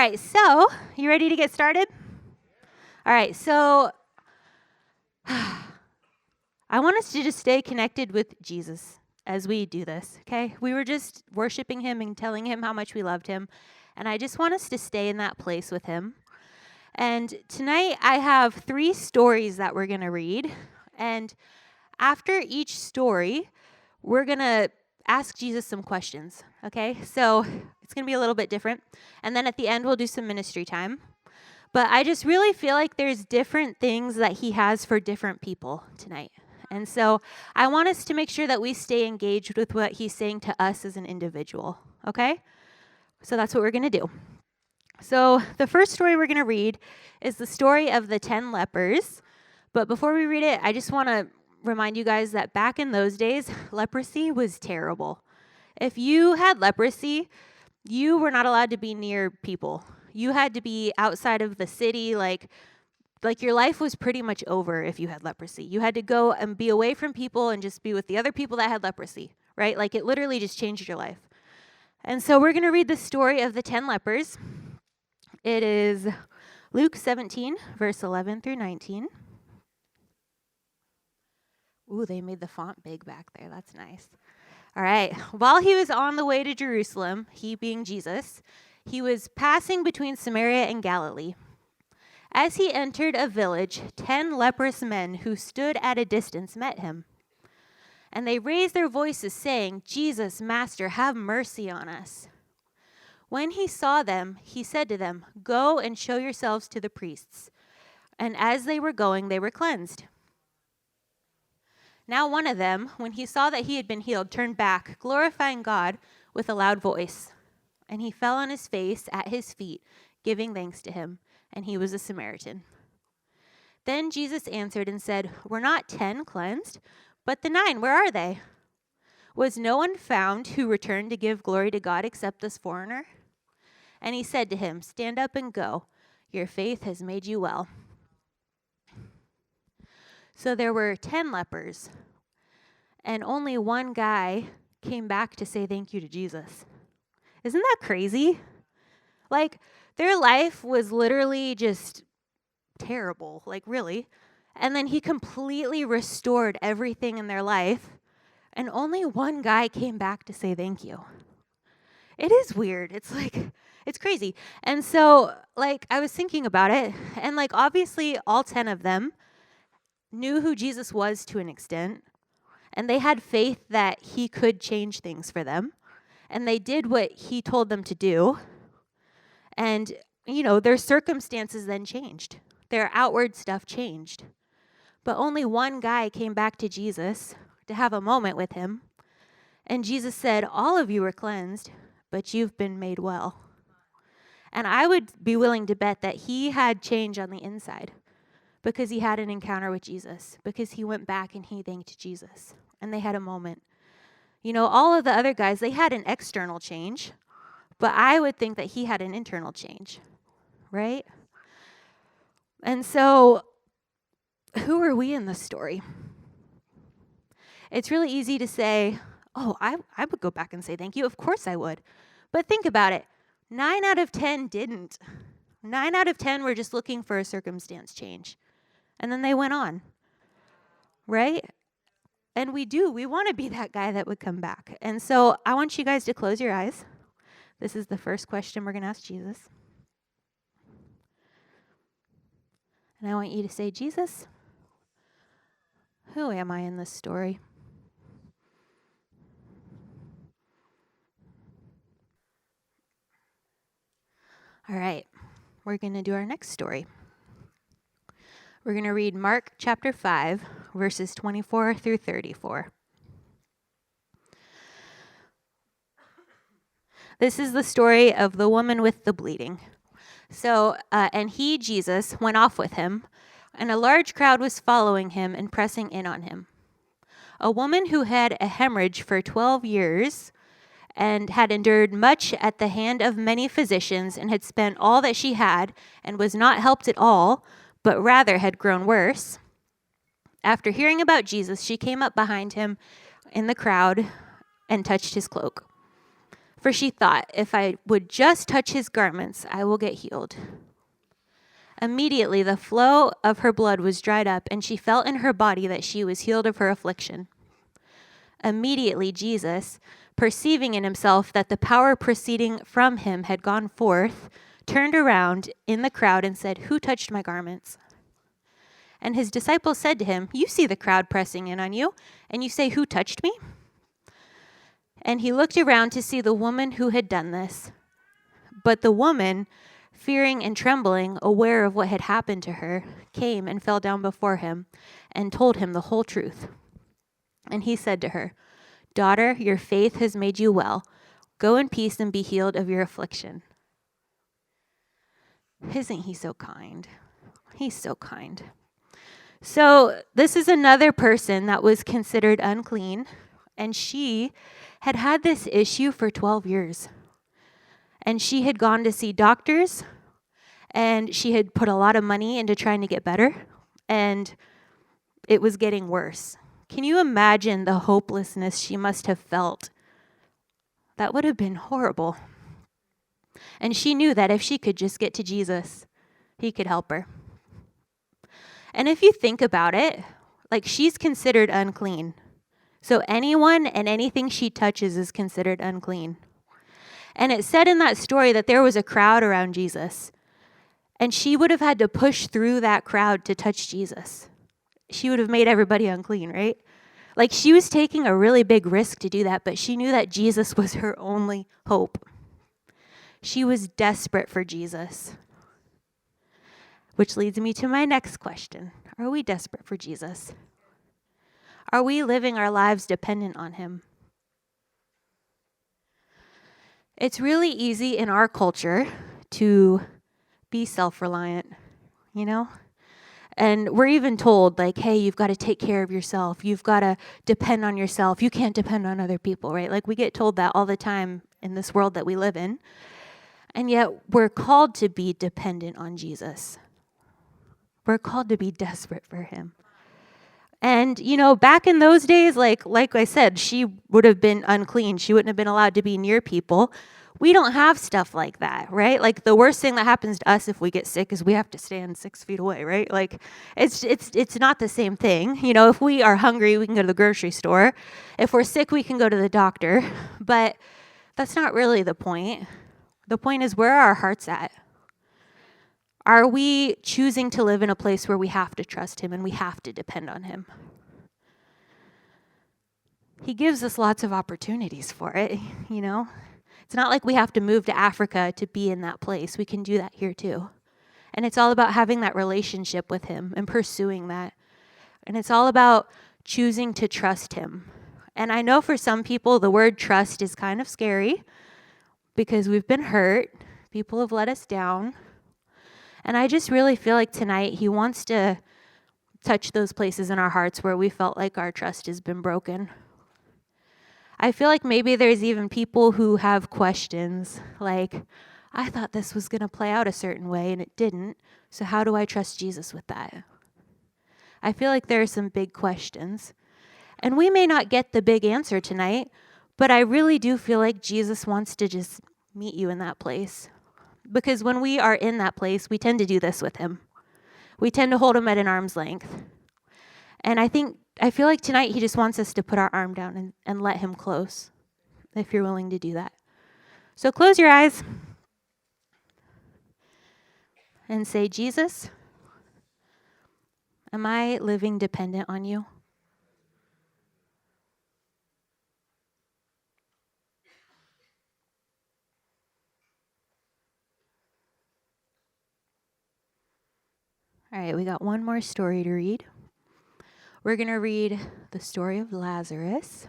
right, so you ready to get started? All right, so I want us to just stay connected with Jesus as we do this, okay? We were just worshiping him and telling him how much we loved him, and I just want us to stay in that place with him. And tonight I have 3 stories that we're going to read, and after each story, we're going to ask Jesus some questions, okay? So it's going to be a little bit different. And then at the end, we'll do some ministry time. But I just really feel like there's different things that he has for different people tonight. And so I want us to make sure that we stay engaged with what he's saying to us as an individual, okay? So that's what we're going to do. So the first story we're going to read is the story of the 10 lepers. But before we read it, I just want to remind you guys that back in those days, leprosy was terrible. If you had leprosy, you were not allowed to be near people. You had to be outside of the city, like your life was pretty much over if you had leprosy. You had to go and be away from people and just be with the other people that had leprosy, right? Like it literally just changed your life. And so we're going to read the story of the 10 lepers. It is Luke 17, verse 11 through 19. Ooh, they made the font big back there. That's nice. All right. While he was on the way to Jerusalem, he being Jesus, he was passing between Samaria and Galilee. As he entered a village, 10 leprous men who stood at a distance met him. And they raised their voices, saying, "Jesus, Master, have mercy on us." When he saw them, he said to them, "Go and show yourselves to the priests." And as they were going, they were cleansed. Now one of them, when he saw that he had been healed, turned back, glorifying God with a loud voice. And he fell on his face at his feet, giving thanks to him. And he was a Samaritan. Then Jesus answered and said, "Were not 10 cleansed? But the 9, where are they? Was no one found who returned to give glory to God except this foreigner?" And he said to him, "Stand up and go. Your faith has made you well." So there were 10 lepers, and only one guy came back to say thank you to Jesus. Isn't that crazy? Like, their life was literally just terrible, like really. And then he completely restored everything in their life, and only one guy came back to say thank you. It is weird. It's crazy. And so, like, I was thinking about it, and like, obviously, all 10 of them knew who Jesus was to an extent, and they had faith that he could change things for them, and they did what he told them to do, and, their circumstances then changed. Their outward stuff changed. But only one guy came back to Jesus to have a moment with him, and Jesus said, "All of you are cleansed, but you've been made well." And I would be willing to bet that he had change on the inside, because he had an encounter with Jesus, because he went back and he thanked Jesus, and they had a moment. All of the other guys, they had an external change, but I would think that he had an internal change, right? And so, who are we in this story? It's really easy to say, "Oh, I would go back and say thank you." Of course I would. But think about it. 9 out of 10 didn't. 9 out of 10 were just looking for a circumstance change. And then they went on, right? And we want to be that guy that would come back. And so I want you guys to close your eyes. This is the first question we're going to ask Jesus. And I want you to say, "Jesus, who am I in this story?" All right, we're going to do our next story. We're going to read Mark chapter 5, verses 24 through 34. This is the story of the woman with the bleeding. So, and he, Jesus, went off with him, and a large crowd was following him and pressing in on him. A woman who had a hemorrhage for 12 years and had endured much at the hand of many physicians and had spent all that she had and was not helped at all, but rather had grown worse. After hearing about Jesus, she came up behind him in the crowd and touched his cloak. For she thought, if I would just touch his garments, I will get healed. Immediately the flow of her blood was dried up, and she felt in her body that she was healed of her affliction. Immediately Jesus, perceiving in himself that the power proceeding from him had gone forth, turned around in the crowd and said, "Who touched my garments?" And his disciples said to him, "You see the crowd pressing in on you, and you say, 'Who touched me?'" And he looked around to see the woman who had done this. But the woman, fearing and trembling, aware of what had happened to her, came and fell down before him and told him the whole truth. And he said to her, "Daughter, your faith has made you well. Go in peace and be healed of your affliction." Isn't he so kind? He's so kind. So this is another person that was considered unclean, and she had had this issue for 12 years. And she had gone to see doctors, and she had put a lot of money into trying to get better, and it was getting worse. Can you imagine the hopelessness she must have felt? That would have been horrible. And she knew that if she could just get to Jesus, he could help her. And if you think about it, like, she's considered unclean. So anyone and anything she touches is considered unclean. And it said in that story that there was a crowd around Jesus. And she would have had to push through that crowd to touch Jesus. She would have made everybody unclean, right? Like, she was taking a really big risk to do that, but she knew that Jesus was her only hope. She was desperate for Jesus. Which leads me to my next question. Are we desperate for Jesus? Are we living our lives dependent on him? It's really easy in our culture to be self-reliant, you know? And we're even told, like, hey, you've got to take care of yourself. You've got to depend on yourself. You can't depend on other people, right? Like, we get told that all the time in this world that we live in. And yet we're called to be dependent on Jesus. We're called to be desperate for him. And, you know, back in those days, like I said, she would have been unclean. She wouldn't have been allowed to be near people. We don't have stuff like that, right? Like, the worst thing that happens to us if we get sick is we have to stand 6 feet away, right? Like, it's not the same thing. You know, if we are hungry, we can go to the grocery store. If we're sick, we can go to the doctor. But that's not really the point. The point is, where are our hearts at? Are we choosing to live in a place where we have to trust him and we have to depend on him? He gives us lots of opportunities for it, you know? It's not like we have to move to Africa to be in that place. We can do that here too. And it's all about having that relationship with him and pursuing that. And it's all about choosing to trust him. And I know for some people the word trust is kind of scary because we've been hurt. People have let us down. And I just really feel like tonight he wants to touch those places in our hearts where we felt like our trust has been broken. I feel like maybe there's even people who have questions like, I thought this was going to play out a certain way and it didn't, so how do I trust Jesus with that? I feel like there are some big questions. And we may not get the big answer tonight, but I really do feel like Jesus wants to just meet you in that place. Because when we are in that place, we tend to do this with him. We tend to hold him at an arm's length. And I feel like tonight he just wants us to put our arm down and let him close, if you're willing to do that. So close your eyes and say, Jesus, am I living dependent on you? All right, we got one more story to read. We're going to read the story of Lazarus,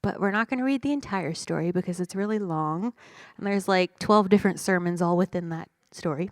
but we're not going to read the entire story because it's really long, and there's like 12 different sermons all within that story.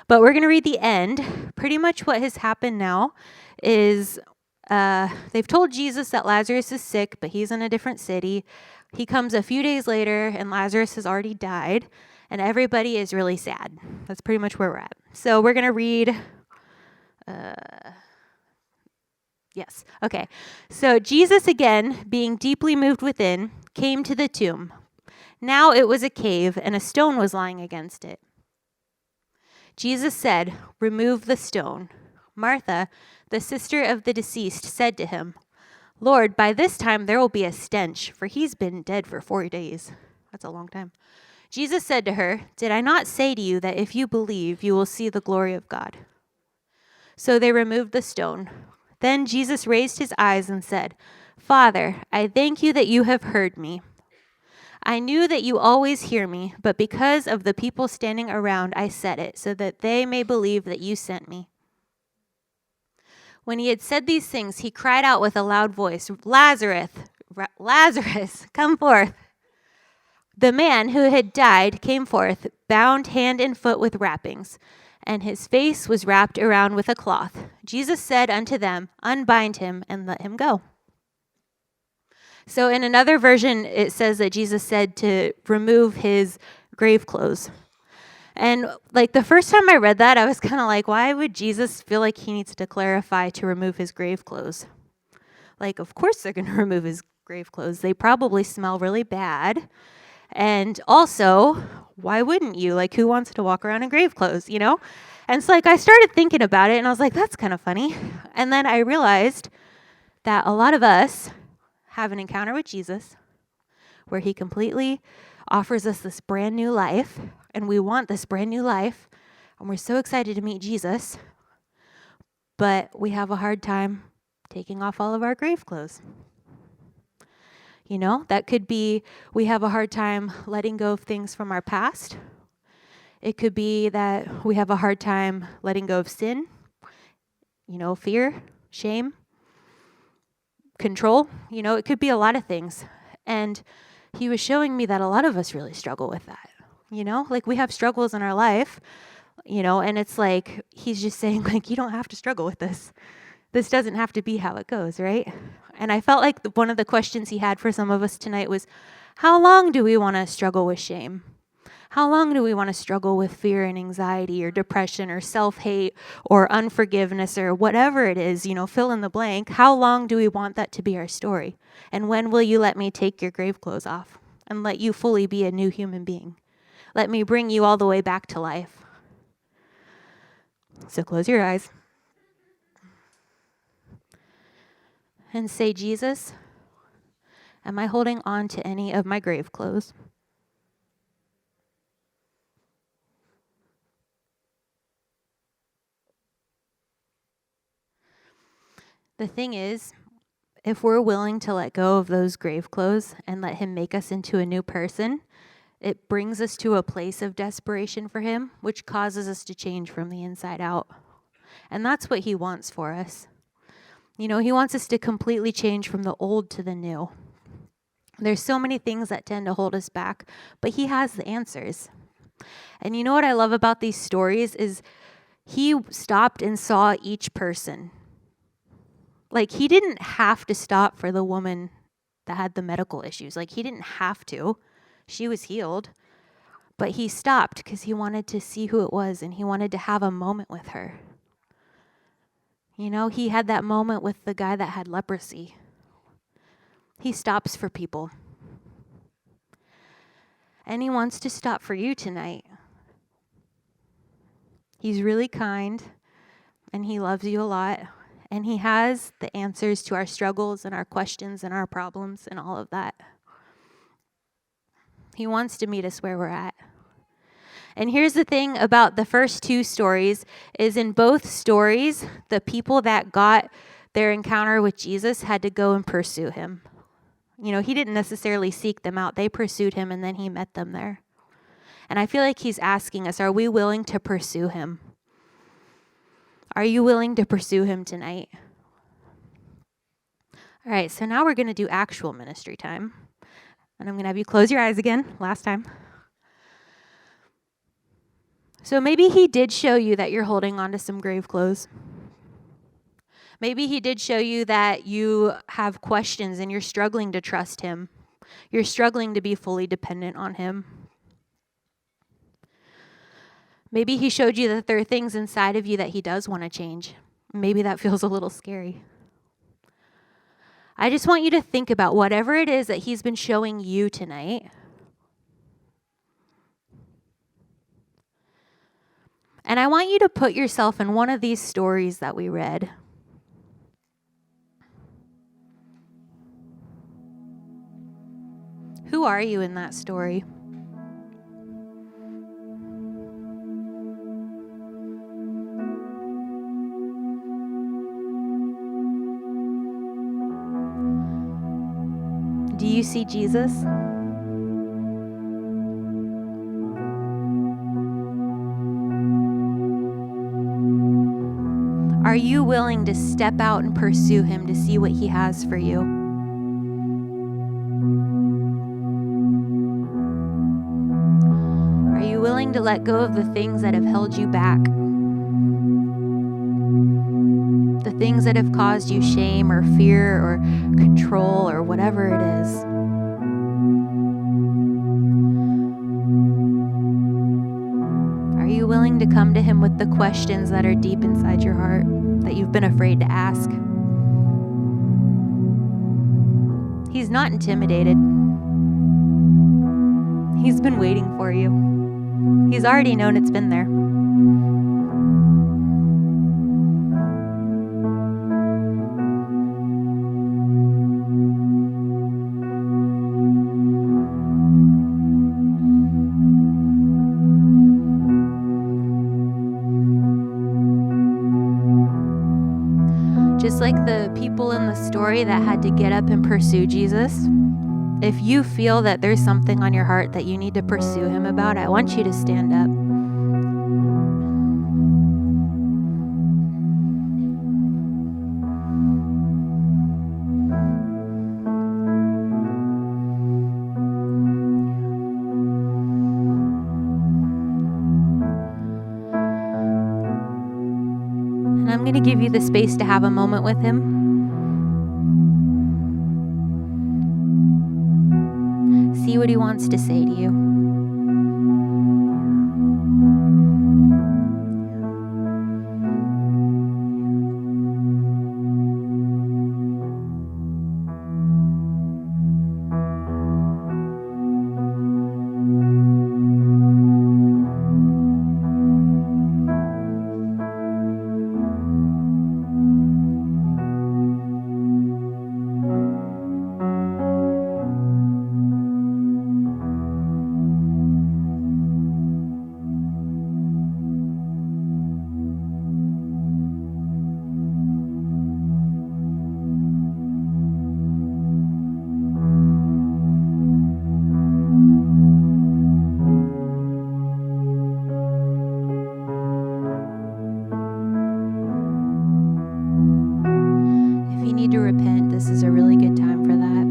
But we're going to read the end. Pretty much what has happened now is they've told Jesus that Lazarus is sick, but he's in a different city. He comes a few days later, and Lazarus has already died, and everybody is really sad. That's pretty much where we're at. So we're going to read... Yes. Okay. So Jesus, again, being deeply moved within, came to the tomb. Now it was a cave, and a stone was lying against it. Jesus said, "Remove the stone." Martha, the sister of the deceased, said to him, "Lord, by this time there will be a stench, for he's been dead for 4 days." That's a long time. Jesus said to her, "Did I not say to you that if you believe, you will see the glory of God?" So they removed the stone. Then Jesus raised his eyes and said, "Father, I thank you that you have heard me. I knew that you always hear me, but because of the people standing around, I said it, so that they may believe that you sent me." When he had said these things, he cried out with a loud voice, Lazarus, come forth." The man who had died came forth, bound hand and foot with wrappings, and his face was wrapped around with a cloth. Jesus said unto them, "Unbind him and let him go." So in another version, it says that Jesus said to remove his grave clothes. And like the first time I read that, I was kind of like, why would Jesus feel like he needs to clarify to remove his grave clothes? Like, of course they're going to remove his grave clothes. They probably smell really bad. And also, why wouldn't you? Like, who wants to walk around in grave clothes, you know? And so, like, I started thinking about it, and I was like, that's kind of funny. And then I realized that a lot of us have an encounter with Jesus where he completely offers us this brand new life, and we want this brand new life, and we're so excited to meet Jesus, but we have a hard time taking off all of our grave clothes. You know, that could be we have a hard time letting go of things from our past. It could be that we have a hard time letting go of sin, you know, fear, shame, control. You know, it could be a lot of things. And he was showing me that a lot of us really struggle with that. You know, like we have struggles in our life, you know, and it's like he's just saying, like, you don't have to struggle with this. This doesn't have to be how it goes, right? And I felt like one of the questions he had for some of us tonight was, how long do we want to struggle with shame? How long do we want to struggle with fear and anxiety or depression or self-hate or unforgiveness or whatever it is, you know, fill in the blank? How long do we want that to be our story? And when will you let me take your grave clothes off and let you fully be a new human being? Let me bring you all the way back to life. So close your eyes. And say, Jesus, am I holding on to any of my grave clothes? The thing is, if we're willing to let go of those grave clothes and let him make us into a new person, it brings us to a place of desperation for him, which causes us to change from the inside out. And that's what he wants for us. You know, he wants us to completely change from the old to the new. There's so many things that tend to hold us back, but he has the answers. And you know what I love about these stories is he stopped and saw each person. Like, he didn't have to stop for the woman that had the medical issues. Like, he didn't have to. She was healed. But he stopped because he wanted to see who it was, and he wanted to have a moment with her. You know, he had that moment with the guy that had leprosy. He stops for people. And he wants to stop for you tonight. He's really kind, and he loves you a lot. And he has the answers to our struggles and our questions and our problems and all of that. He wants to meet us where we're at. And here's the thing about the first two stories is in both stories, the people that got their encounter with Jesus had to go and pursue him. You know, he didn't necessarily seek them out. They pursued him, and then he met them there. And I feel like he's asking us, are we willing to pursue him? Are you willing to pursue him tonight? All right, so now we're going to do actual ministry time. And I'm going to have you close your eyes again, last time. So maybe he did show you that you're holding on to some grave clothes. Maybe he did show you that you have questions and you're struggling to trust him. You're struggling to be fully dependent on him. Maybe he showed you that there are things inside of you that he does want to change. Maybe that feels a little scary. I just want you to think about whatever it is that he's been showing you tonight. And I want you to put yourself in one of these stories that we read. Who are you in that story? Do you see Jesus? Are you willing to step out and pursue him to see what he has for you? Are you willing to let go of the things that have held you back? The things that have caused you shame or fear or control or whatever it is. Are you willing to come to him with the questions that are deep inside your heart that you've been afraid to ask? He's not intimidated. He's been waiting for you. He's already known it's been there. Just like the people in the story that had to get up and pursue Jesus, if you feel that there's something on your heart that you need to pursue him about, I want you to stand up. And I'm going to give you the space to have a moment with him. See what he wants to say to you. If you need to repent, this is a really good time for that.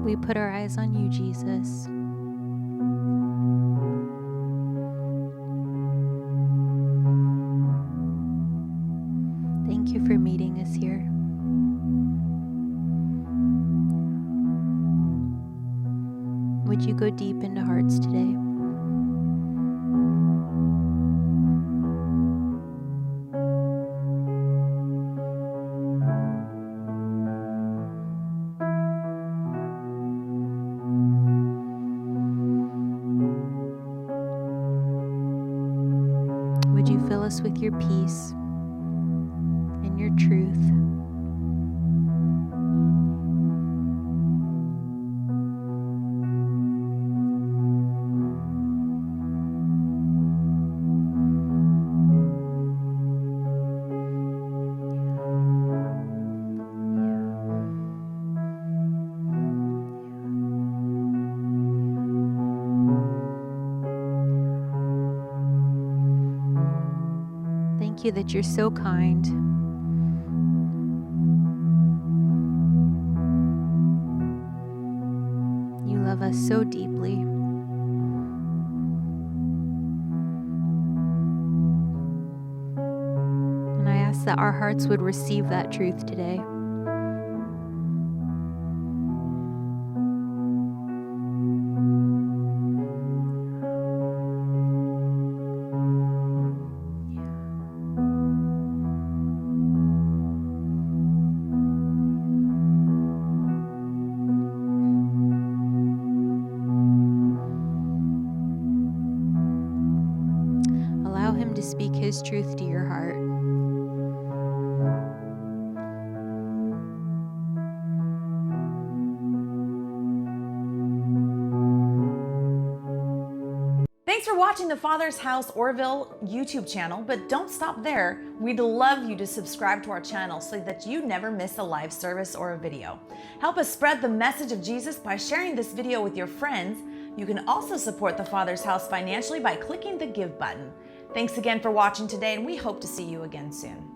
We put our eyes on you, Jesus. Thank you for meeting us here. Would you go deep into hearts today? Would you fill us with your peace and your truth? Thank you that you're so kind. You love us so deeply. And I ask that our hearts would receive that truth today. Allow him to speak his truth to your heart. Thanks for watching the Father's House Orville YouTube channel, but don't stop there. We'd love you to subscribe to our channel so that you never miss a live service or a video. Help us spread the message of Jesus by sharing this video with your friends. You can also support the Father's House financially by clicking the Give button. Thanks again for watching today, and we hope to see you again soon.